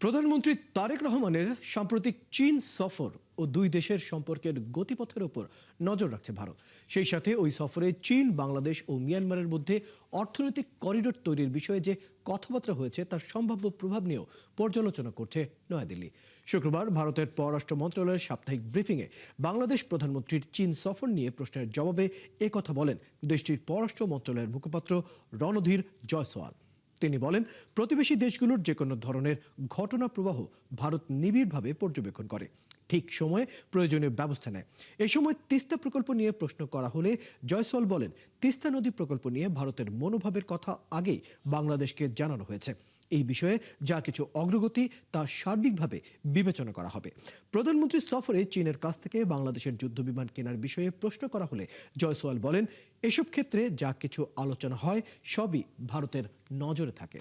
প্রধানমন্ত্রী তারেক রহমানের সাম্প্রতিক চীন সফর ও দুই দেশের সম্পর্কের গতিপথের উপর নজর রাখছে ভারত। সেই সাথে ওই সফরে চীন, বাংলাদেশ ও মিয়ানমারের মধ্যে অর্থনৈতিক করিডোর তৈরির বিষয়ে যে কথাবার্তা হয়েছে তার সম্ভাব্য প্রভাব নিয়েও পর্যালোচনা করছে নয়াদিল্লি। শুক্রবার ভারতের পররাষ্ট্র মন্ত্রণালয়ের সাপ্তাহিক ব্রিফিংয়ে বাংলাদেশ প্রধানমন্ত্রীর চীন সফর নিয়ে প্রশ্নের জবাবে একথা বলেন দেশটির পররাষ্ট্র মন্ত্রণালয়ের মুখপাত্র রণধীর জয়সওয়াল। তিনি বলেন, প্রতিবেশী দেশগুলোর যে কোনো ধরনের ঘটনা প্রবাহ ভারত নিবিড়ভাবে পর্যবেক্ষণ করে, ঠিক সময়ে প্রয়োজনীয় ব্যবস্থা নেয়। এ সময় তিস্তা প্রকল্প নিয়ে প্রশ্ন করা হলে জয়সওয়াল বলেন, তিস্তা নদী প্রকল্প নিয়ে ভারতের মনোভাবের কথা আগেই বাংলাদেশকে জানানো হয়েছে। এই বিষয়ে যা কিছু অগ্রগতি তা সার্বিকভাবে বিবেচনা করা হবে। প্রধানমন্ত্রীর সফরে চীনের কাছ থেকে বাংলাদেশের যুদ্ধবিমান কেনার বিষয়ে প্রশ্ন করা হলে জয়সওয়াল বলেন, এসব ক্ষেত্রে যা কিছু আলোচনা হয় সবই ভারতের নজরে থাকে।